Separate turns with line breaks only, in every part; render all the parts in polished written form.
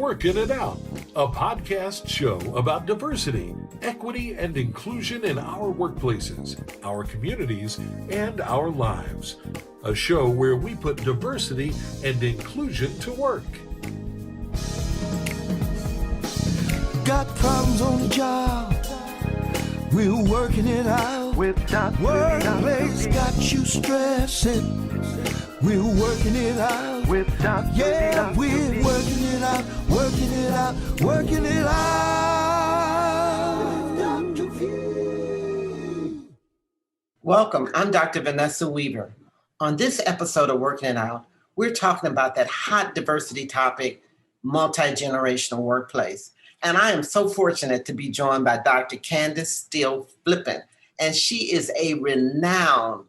Working It Out, a podcast show about diversity, equity, and inclusion in our workplaces, our communities, and our lives. A show where we put diversity and inclusion to work.
Got problems on the job, we're working it out. Workplace got you stressing, we're working it out. Yeah, we're working it out, working it out, working it out.
Welcome, I'm Dr. Vanessa Weaver. On this episode of Working It Out, we're talking about that hot diversity topic, multi-generational workplace. And I am so fortunate to be joined by Dr. Candace Steele Flippin. And she is a renowned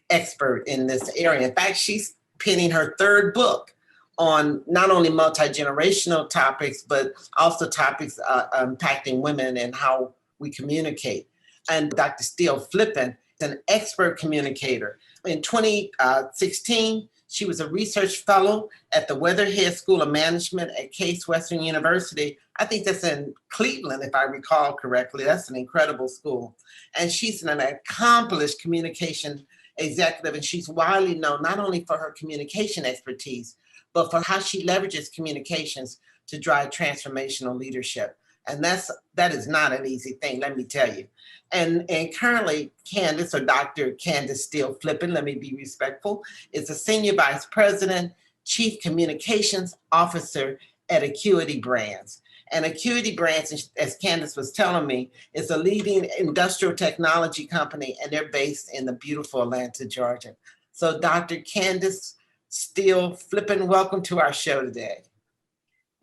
expert in this area. In fact, she's penning her third book on not only multi-generational topics, but also topics impacting women and how we communicate. And Dr. Steele Flippin is an expert communicator. In 2016, she was a research fellow at the Weatherhead School of Management at Case Western University. I think that's in Cleveland, if I recall correctly. That's an incredible school. And she's an accomplished communication executive, and she's widely known not only for her communication expertise, but for how she leverages communications to drive transformational leadership. And that is not an easy thing, let me tell you. And currently, Candace, or Dr. Candace Steele Flippin, let me be respectful, is a Senior Vice President, Chief Communications Officer at Acuity Brands. And Acuity Brands, as Candace was telling me, is a leading industrial technology company, and they're based in the beautiful Atlanta, Georgia. So Dr. Candace Steele Flippin, welcome to our show today.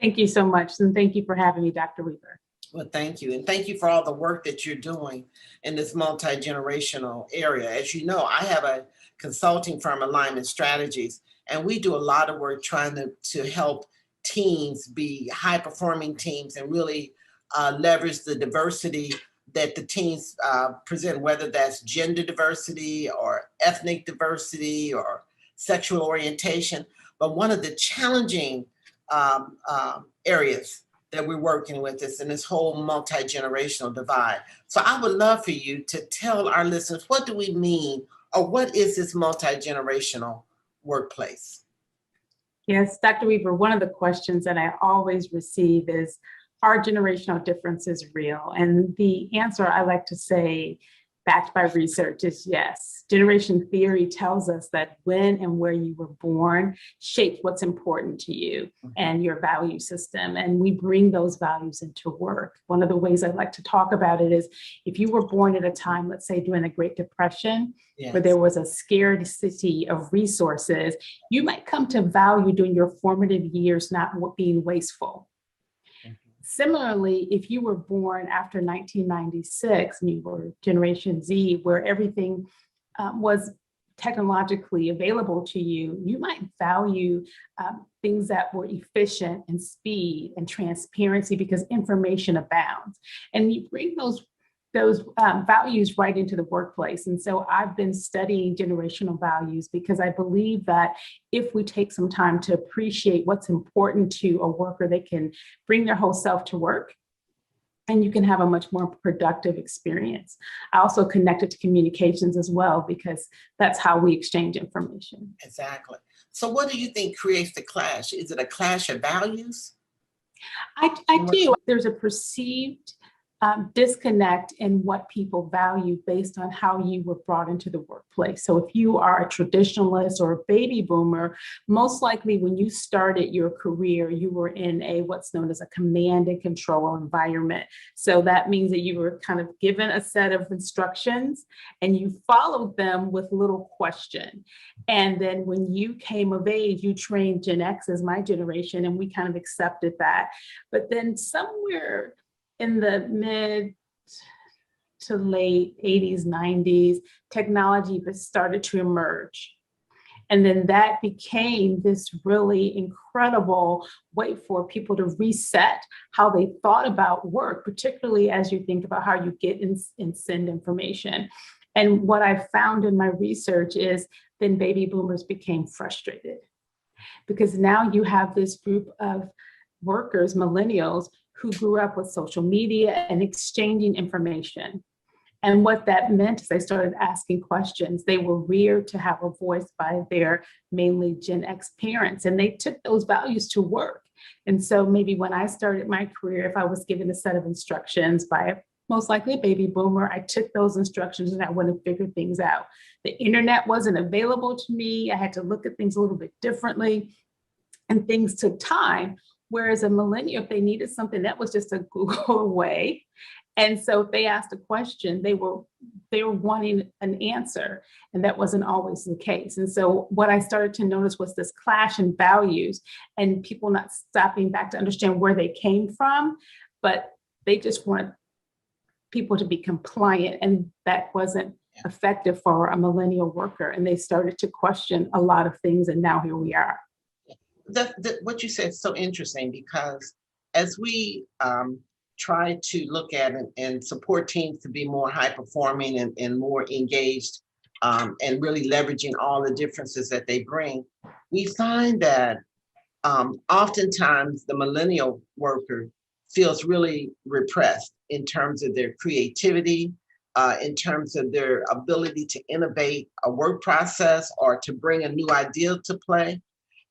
Thank you so much. And thank you for having me, Dr. Weaver.
Well, thank you. And thank you for all the work that you're doing in this multi-generational area. As you know, I have a consulting firm, Alignment Strategies, and we do a lot of work trying to help teams be high-performing teams and really leverage the diversity that the teams present, whether that's gender diversity or ethnic diversity or sexual orientation. But one of the challenging areas that we're working with is in this whole multi-generational divide. So I would love for you to tell our listeners, what do we mean, or what is this multi-generational workplace?
Yes, Dr. Weaver, one of the questions that I always receive is, are generational differences real? And the answer I like to say, backed by research, is yes. Generation theory tells us that when and where you were born shapes what's important to you and your value system. And we bring those values into work. One of the ways I like to talk about it is, if you were born at a time, let's say during the Great Depression, yes, where there was a scarcity of resources, you might come to value during your formative years not being wasteful. Similarly, if you were born after 1996 and you were Generation Z, where everything was technologically available to you, you might value things that were efficient and speed and transparency because information abounds. And you bring those values right into the workplace. And so I've been studying generational values because I believe that if we take some time to appreciate what's important to a worker, they can bring their whole self to work and you can have a much more productive experience. I also connect it to communications as well, because that's how we exchange information.
Exactly. So what do you think creates the clash? Is it a clash of values?
I do. There's a perceived disconnect in what people value based on how you were brought into the workplace. So if you are a traditionalist or a baby boomer, most likely when you started your career, you were in what's known as a command and control environment. So that means that you were kind of given a set of instructions and you followed them with little question. And then when you came of age, you trained Gen X as my generation, and we kind of accepted that. But then somewhere in the mid to late 80s, 90s, technology started to emerge. And then that became this really incredible way for people to reset how they thought about work, particularly as you think about how you get and send information. And what I found in my research is then baby boomers became frustrated because now you have this group of workers, millennials, who grew up with social media and exchanging information. And what that meant is they started asking questions. They were reared to have a voice by their mainly Gen X parents, and they took those values to work. And so maybe when I started my career, if I was given a set of instructions by most likely a baby boomer, I took those instructions and I went and figured things out. The internet wasn't available to me. I had to look at things a little bit differently, and things took time. Whereas a millennial, if they needed something, that was just a Google away. And so if they asked a question, they were wanting an answer, and that wasn't always the case. And so what I started to notice was this clash in values, and people not stopping back to understand where they came from, but they just wanted people to be compliant, and that wasn't effective for a millennial worker. And they started to question a lot of things, and now here we are.
What you said is so interesting, because as we try to look at and support teams to be more high performing and more engaged, and really leveraging all the differences that they bring, we find that oftentimes the millennial worker feels really repressed in terms of their creativity, in terms of their ability to innovate a work process or to bring a new idea to play.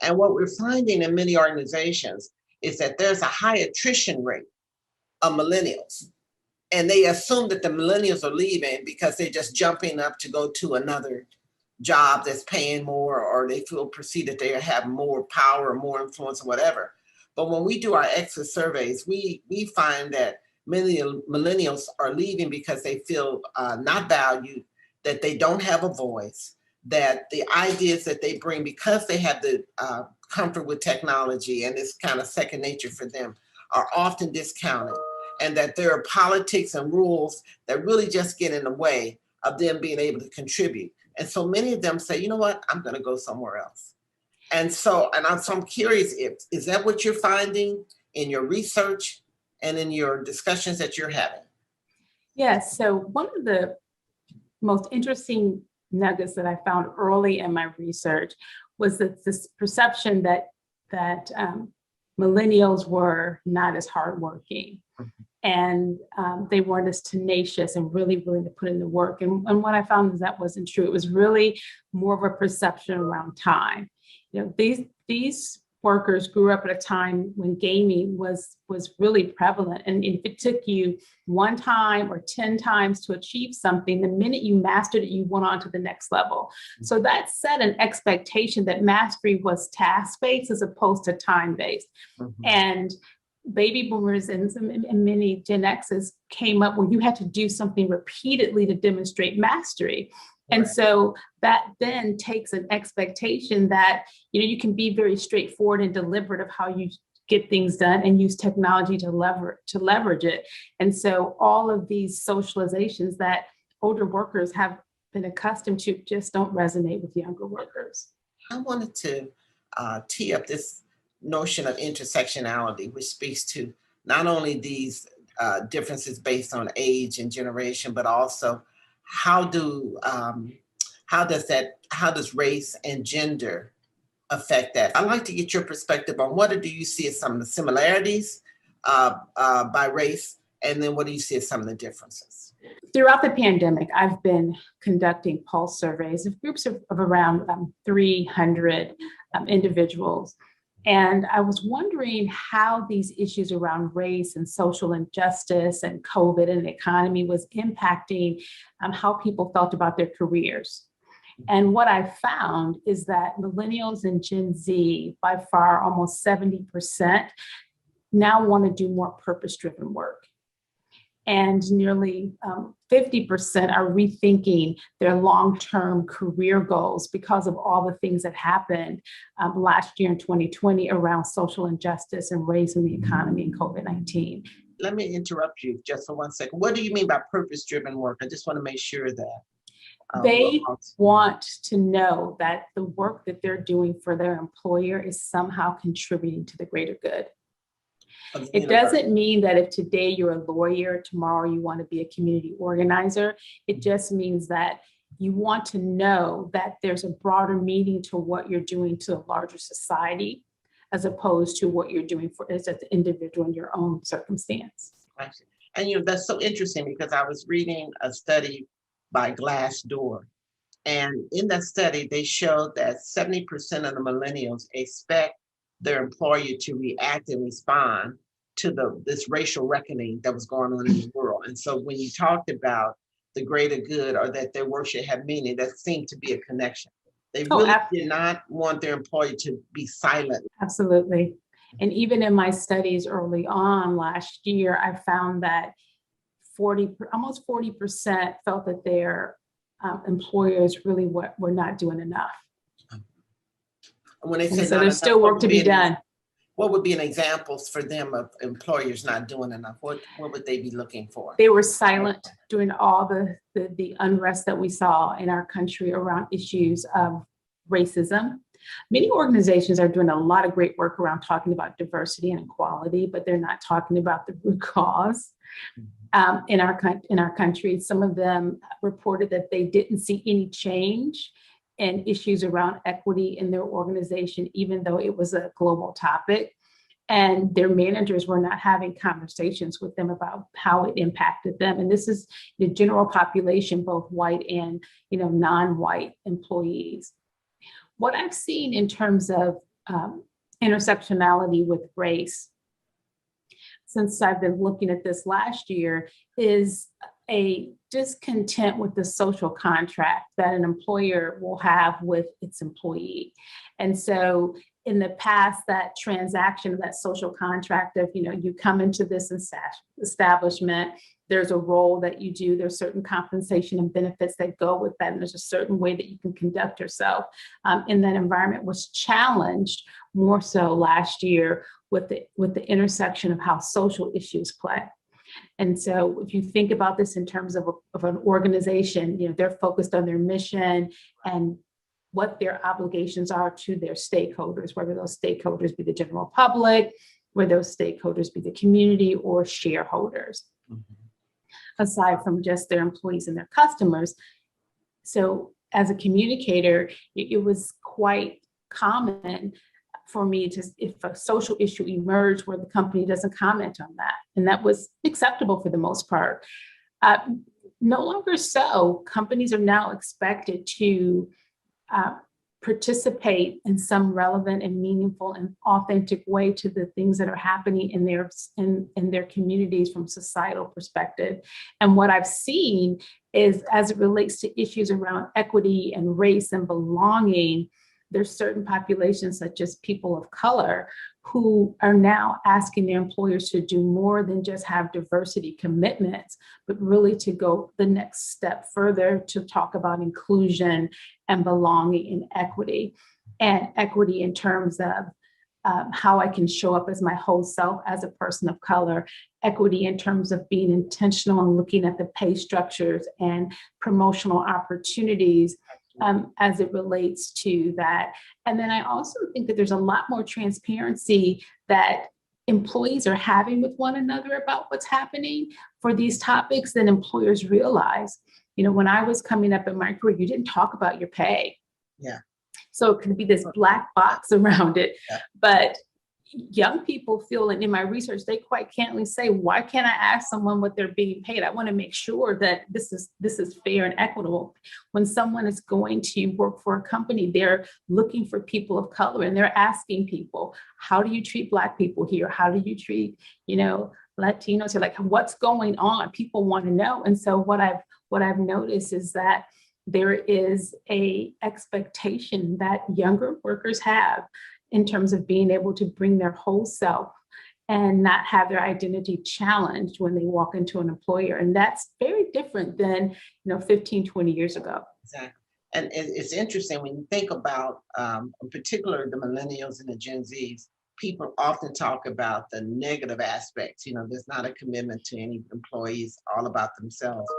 And what we're finding in many organizations is that there's a high attrition rate of millennials. And they assume that the millennials are leaving because they're just jumping up to go to another job that's paying more, or they feel perceive that they have more power or more influence or whatever. But when we do our exit surveys, we find that many millennials are leaving because they feel not valued, that they don't have a voice, that the ideas that they bring, because they have the comfort with technology and it's kind of second nature for them, are often discounted, and that there are politics and rules that really just get in the way of them being able to contribute. And so many of them say, you know what, I'm going to go somewhere else. And so I'm curious, is that what you're finding in your research and in your discussions that you're having?
Yes. So one of the most interesting nuggets that I found early in my research was that this perception that millennials were not as hardworking, and they weren't as tenacious and really willing to put in the work. And what I found is that wasn't true. It was really more of a perception around time. You know, these workers grew up at a time when gaming was really prevalent. And if it took you one time or 10 times to achieve something, the minute you mastered it, you went on to the next level. So that set an expectation that mastery was task-based as opposed to time-based. And baby boomers and many Gen X's came up where you had to do something repeatedly to demonstrate mastery. And so that then takes an expectation that, you know, you can be very straightforward and deliberate of how you get things done and use technology to leverage it. And so all of these socializations that older workers have been accustomed to just don't resonate with younger workers.
I wanted to tee up this notion of intersectionality, which speaks to not only these differences based on age and generation, but also how does race and gender affect that? I'd like to get your perspective on what do you see as some of the similarities by race, and then what do you see as some of the differences?
Throughout the pandemic, I've been conducting pulse surveys of groups of around 300 individuals. And I was wondering how these issues around race and social injustice and COVID and the economy was impacting how people felt about their careers. And what I found is that millennials and Gen Z, by far, almost 70%, now want to do more purpose-driven work. And nearly 50% are rethinking their long-term career goals because of all the things that happened last year in 2020 around social injustice and race in the economy and COVID-19.
Let me interrupt you just for 1 second. What do you mean by purpose-driven work? I just want to make sure that.
They want to know that the work that they're doing for their employer is somehow contributing to the greater good. It doesn't mean that if today you're a lawyer, tomorrow you want to be a community organizer. It just means that you want to know that there's a broader meaning to what you're doing to a larger society, as opposed to what you're doing for as an individual in your own circumstance.
And that's so interesting because I was reading a study by Glassdoor. And in that study, they showed that 70% of the millennials expect their employer to react and respond to this racial reckoning that was going on in the world. And so when you talked about the greater good or that their work should have meaning, that seemed to be a connection. They really did not want their employee to be silent.
Absolutely. And even in my studies early on last year, I found that almost 40% felt that their employers really were not doing enough.
When they say
so there's still work to be done.
What would be an examples for them of employers not doing enough? What would they be looking for?
They were silent during all the unrest that we saw in our country around issues of racism. Many organizations are doing a lot of great work around talking about diversity and equality, but they're not talking about the root cause. In our country, some of them reported that they didn't see any change in issues around equity in their organization, even though it was a global topic. And their managers were not having conversations with them about how it impacted them. And this is the general population, both white and non-white employees. What I've seen in terms of intersectionality with race, since I've been looking at this last year, is a discontent with the social contract that an employer will have with its employee. And so in the past, that transaction, that social contract of, you come into this establishment, there's a role that you do, there's certain compensation and benefits that go with that, and there's a certain way that you can conduct yourself in that environment was challenged more so last year with the intersection of how social issues play. And so if you think about this in terms of an organization, they're focused on their mission and what their obligations are to their stakeholders, whether those stakeholders be the general public, whether those stakeholders be the community or shareholders, aside from just their employees and their customers. So as a communicator, it was quite common for me to, if a social issue emerged where the company doesn't comment on that, and that was acceptable for the most part. No longer so. Companies are now expected to participate in some relevant and meaningful and authentic way to the things that are happening in their communities from societal perspective. And what I've seen is, as it relates to issues around equity and race and belonging, there's certain populations, such as people of color, who are now asking their employers to do more than just have diversity commitments, but really to go the next step further to talk about inclusion and belonging and equity in terms of how I can show up as my whole self as a person of color, equity in terms of being intentional and looking at the pay structures and promotional opportunities as it relates to that. And then I also think that there's a lot more transparency that employees are having with one another about what's happening for these topics than employers realize. When I was coming up in my career, you didn't talk about your pay.
Yeah.
So it could be this black box around it. Yeah. But young people feel, and in my research, they quite candidly say, why can't I ask someone what they're being paid? I want to make sure that this is fair and equitable. When someone is going to work for a company, they're looking for people of color, and they're asking people, how do you treat Black people here? How do you treat, Latinos? Like, what's going on? People want to know. And so what I've noticed is that there is a expectation that younger workers have in terms of being able to bring their whole self and not have their identity challenged when they walk into an employer. And that's very different than, 15, 20 years ago. Exactly.
And it's interesting when you think about, in particular, the millennials and the Gen Zs, people often talk about the negative aspects. There's not a commitment to any employees, all about themselves.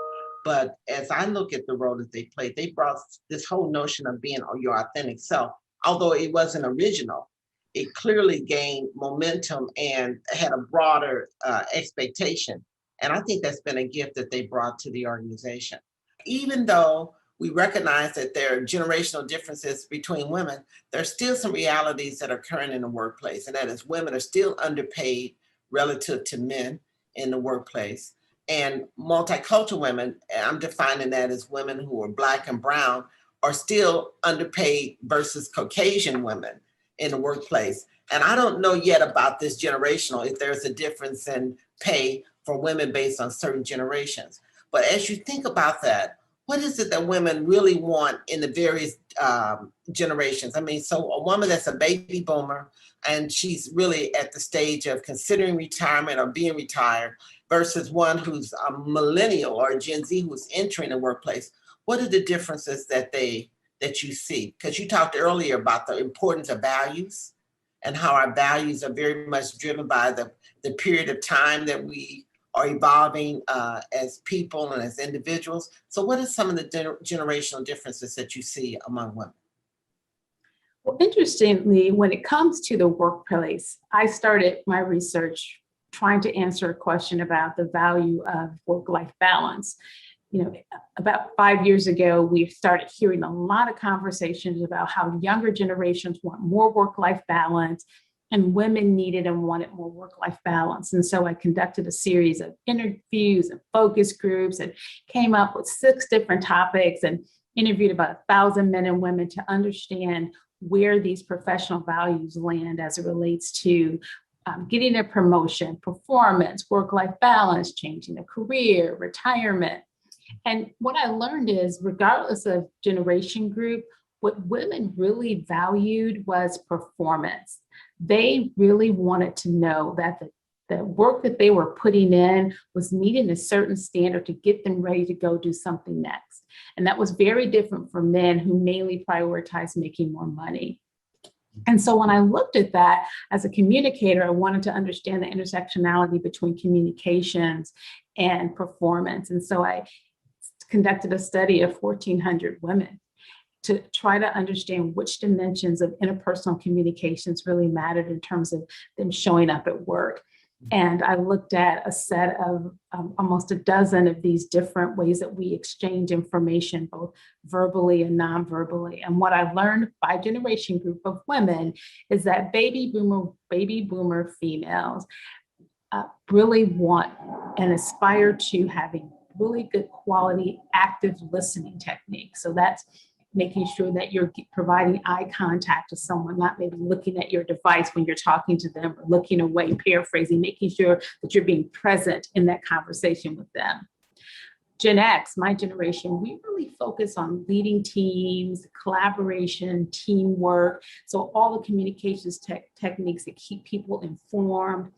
But as I look at the role that they played, they brought this whole notion of being your authentic self. Although it wasn't original, it clearly gained momentum and had a broader expectation. And I think that's been a gift that they brought to the organization. Even though we recognize that there are generational differences between women, there's still some realities that are occurring in the workplace, and that is women are still underpaid relative to men in the workplace. And multicultural women, I'm defining that as women who are Black and brown, are still underpaid versus Caucasian women in the workplace. And I don't know yet about this generational, if there's a difference in pay for women based on certain generations. But as you think about that, what is it that women really want in the various generations? I mean, so a woman that's a baby boomer and she's really at the stage of considering retirement or being retired versus one who's a millennial or a Gen Z who's entering the workplace. What are the differences that you see? Because you talked earlier about the importance of values and how our values are very much driven by the period of time that we are evolving as people and as individuals. So what are some of the generational differences that you see among women?
Well, interestingly, when it comes to the workplace, I started my research trying to answer a question about the value of work-life balance. You know, about 5 years ago, we started hearing a lot of conversations about how younger generations want more work-life balance, and women needed and wanted more work-life balance. And so I conducted a series of interviews and focus groups and came up with 6 different topics and interviewed about 1,000 men and women to understand where these professional values land as it relates to getting a promotion, performance, work-life balance, changing a career, retirement. And what I learned is, regardless of generation group, what women really valued was performance. They really wanted to know that the work that they were putting in was meeting a certain standard to get them ready to go do something next. And that was very different for men who mainly prioritized making more money. And so when I looked at that as a communicator, I wanted to understand the intersectionality between communications and performance. And so I conducted a study of 1,400 women to try to understand which dimensions of interpersonal communications really mattered in terms of them showing up at work. And I looked at a set of almost a dozen of these different ways that we exchange information, both verbally and non-verbally. And what I learned by generation group of women is that baby boomer females really want and aspire to having really good quality active listening techniques. So that's making sure that you're providing eye contact to someone, not maybe looking at your device when you're talking to them or looking away, paraphrasing, making sure that you're being present in that conversation with them. Gen X, my generation, we really focus on leading teams, collaboration, teamwork. So all the communications techniques that keep people informed,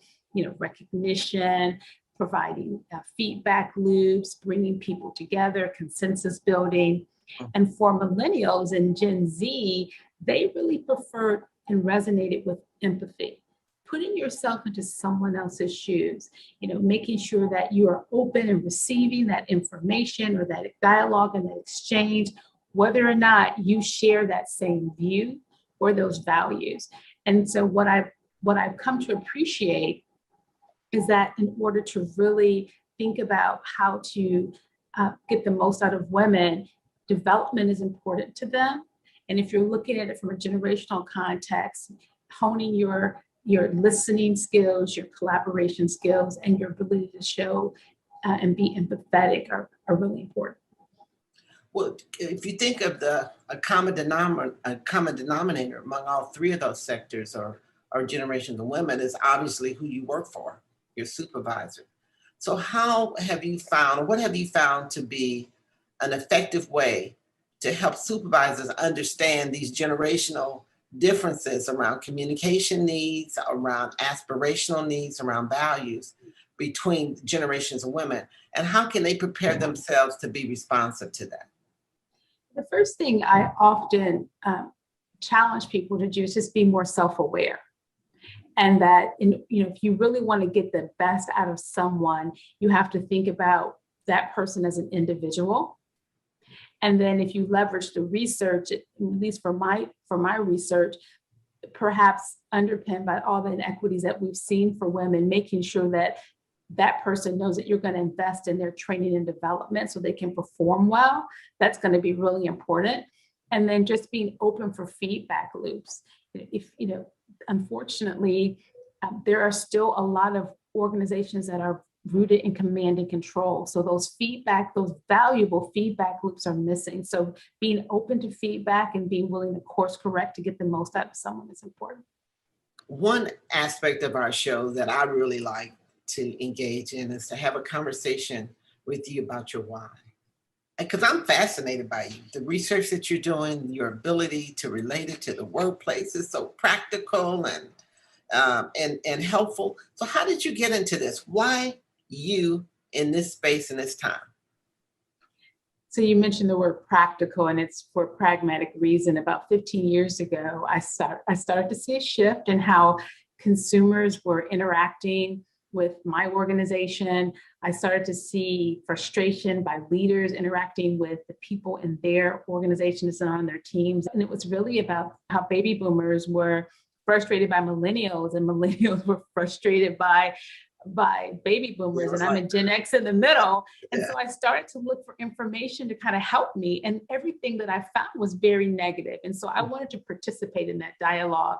recognition, providing feedback loops, bringing people together, consensus building. And for millennials and Gen Z, they really preferred and resonated with empathy, putting yourself into someone else's shoes, making sure that you are open and receiving that information or that dialogue and that exchange, whether or not you share that same view or those values. And so what I've come to appreciate is that in order to really think about how to get the most out of women, development is important to them. And if you're looking at it from a generational context, honing your listening skills, your collaboration skills, and your ability to show and be empathetic are really important.
Well, if you think of a common denominator among all 3 of those sectors or generations of women is obviously who you work for, your supervisor. So what have you found to be an effective way to help supervisors understand these generational differences around communication needs, around aspirational needs, around values between generations of women? And how can they prepare themselves to be responsive to that?
The first thing I often challenge people to do is just be more self-aware. And that, if you really want to get the best out of someone, you have to think about that person as an individual. And then if you leverage the research, at least for my research, perhaps underpinned by all the inequities that we've seen for women, making sure that that person knows that you're going to invest in their training and development so they can perform well. That's going to be really important. And then just being open for feedback loops. If, unfortunately, there are still a lot of organizations that are rooted in command and control. So those valuable feedback loops are missing. So being open to feedback and being willing to course correct to get the most out of someone is important.
One aspect of our show that I really like to engage in is to have a conversation with you about your why. Because I'm fascinated by you. The research that you're doing, your ability to relate it to the workplace is so practical and helpful. So how did you get into this? Why you in this space and this time?
So you mentioned the word practical, and it's for a pragmatic reason. About 15 years ago, I started to see a shift in how consumers were interacting with my organization. I started to see frustration by leaders interacting with the people in their organizations and on their teams. And it was really about how baby boomers were frustrated by millennials, and millennials were frustrated by baby boomers, and I'm in Gen X in the middle. And so I started to look for information to kind of help me. And everything that I found was very negative. And so I wanted to participate in that dialogue.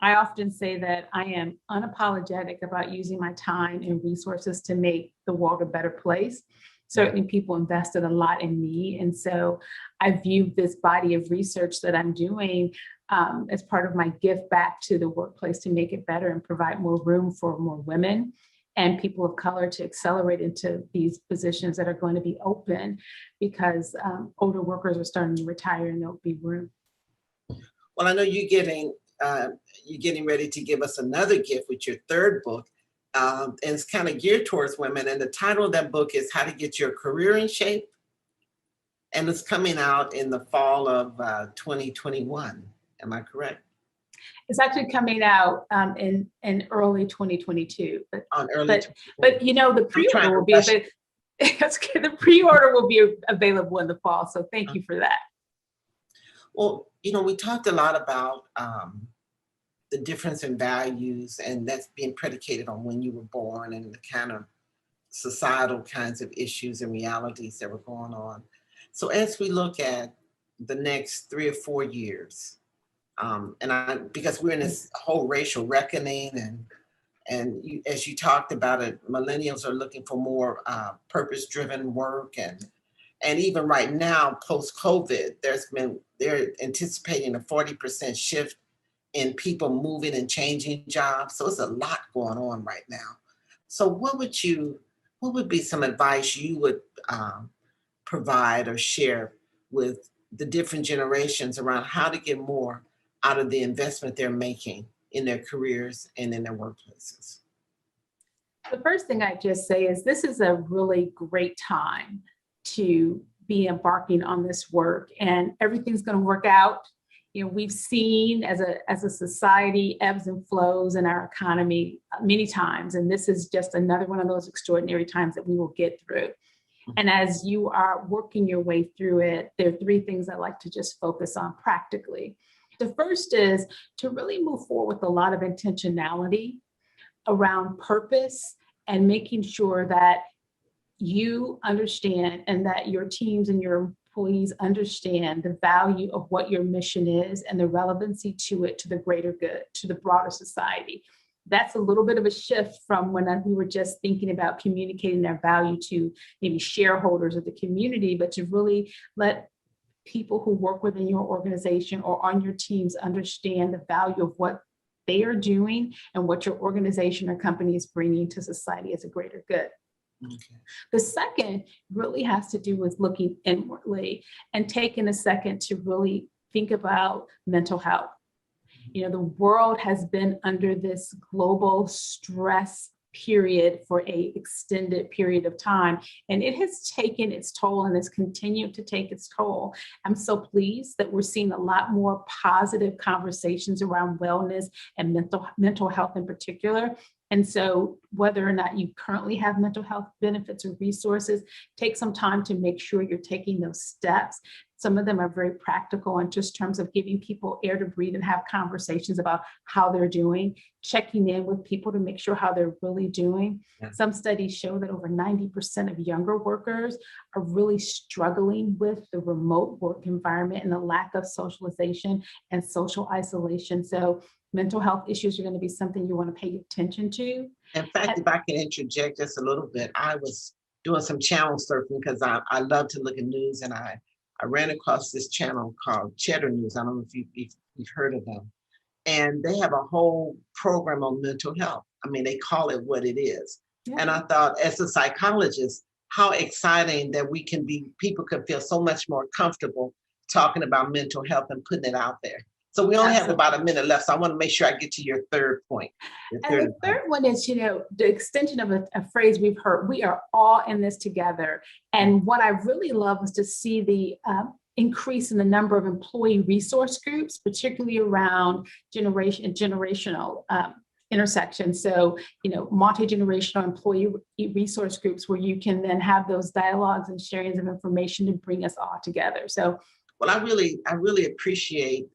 I often say that I am unapologetic about using my time and resources to make the world a better place. Certainly people invested a lot in me. And so I view this body of research that I'm doing as part of my gift back to the workplace to make it better and provide more room for more women and people of color to accelerate into these positions that are going to be open, because older workers are starting to retire and there'll be room.
Well, I know you're getting ready to give us another gift with your third book, and it's kind of geared towards women. And the title of that book is How to Get Your Career in Shape. And it's coming out in the fall of 2021. Am I correct?
It's actually coming out in early 2022. But the pre-order will be the pre-order will be available in the fall. So thank you for that.
Well, we talked a lot about the difference in values, and that's being predicated on when you were born and the kind of societal kinds of issues and realities that were going on. So as we look at the next 3 or 4 years, because we're in this whole racial reckoning, and as you talked about it, millennials are looking for more purpose-driven work, and even right now, post-COVID, they're anticipating a 40% shift in people moving and changing jobs. So it's a lot going on right now. So what would be some advice you would provide or share with the different generations around how to get more out of the investment they're making in their careers and in their workplaces?
The first thing I just say is this is a really great time to be embarking on this work, and everything's going to work out. We've seen as a society ebbs and flows in our economy many times, and this is just another one of those extraordinary times that we will get through. And as you are working your way through it, there are 3 things I like to just focus on practically. The first is to really move forward with a lot of intentionality around purpose and making sure that you understand and that your teams and your employees understand the value of what your mission is and the relevancy to it, to the greater good, to the broader society. That's a little bit of a shift from when we were just thinking about communicating their value to maybe shareholders of the community, but to really let people who work within your organization or on your teams understand the value of what they are doing and what your organization or company is bringing to society as a greater good. Okay. The second really has to do with looking inwardly and taking a second to really think about mental health. The world has been under this global stress period for an extended period of time, and it has taken its toll and has continued to take its toll. I'm so pleased that we're seeing a lot more positive conversations around wellness and mental health in particular. And so whether or not you currently have mental health benefits or resources, take some time to make sure you're taking those steps, Some of them are very practical in just terms of giving people air to breathe and have conversations about how they're doing, checking in with people to make sure how they're really doing.
Yeah.
Some studies show that over 90% of younger workers are really struggling with the remote work environment and the lack of socialization and social isolation. So mental health issues are going to be something you want to pay attention to.
In fact, if I can interject just a little bit, I was doing some channel surfing because I love to look at news, and I ran across this channel called Cheddar News. I don't know if you've heard of them. And they have a whole program on mental health. I mean, they call it what it is.
Yeah.
And I thought, as a psychologist, how exciting that people could feel so much more comfortable talking about mental health and putting it out there. So we only have about a minute left. So I want to make sure I get to your third point.
And the third one is, the extension of a phrase we've heard, we are all in this together. And what I really love was to see the increase in the number of employee resource groups, particularly around generational intersection. So, multi-generational employee resource groups where you can then have those dialogues and sharings of information to bring us all together. So,
well, I really appreciate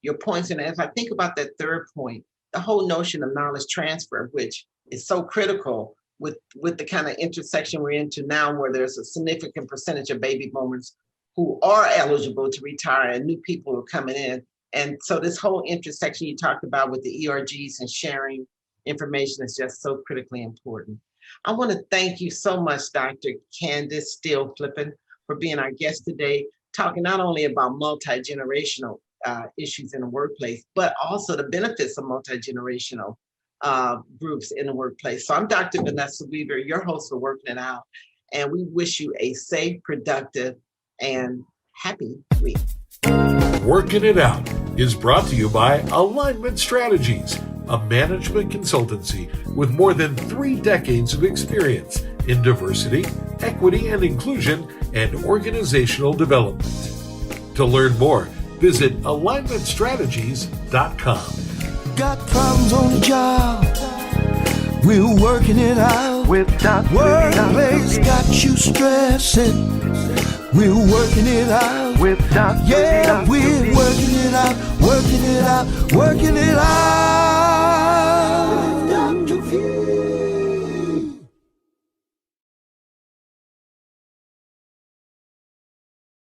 your points. And as I think about that third point, the whole notion of knowledge transfer, which is so critical with the kind of intersection we're into now, where there's a significant percentage of baby boomers who are eligible to retire and new people are coming in. And so this whole intersection you talked about with the ERGs and sharing information is just so critically important. I want to thank you so much, Dr. Candace Steele Flippin, for being our guest today, talking not only about multi-generational issues in the workplace, but also the benefits of multi-generational groups in the workplace. So I'm Dr. Vanessa Weaver, your host for Working It Out, and we wish you a safe, productive, and happy week.
Working It Out is brought to you by Alignment Strategies, a management consultancy with more than 3 decades of experience in diversity, equity and inclusion, and organizational development. To learn more, visit alignmentstrategies.com.
Got problems on the job, we're working it out. Workplace got you stressing, we're working it out. Yeah, we're working it out, working it out, working it out.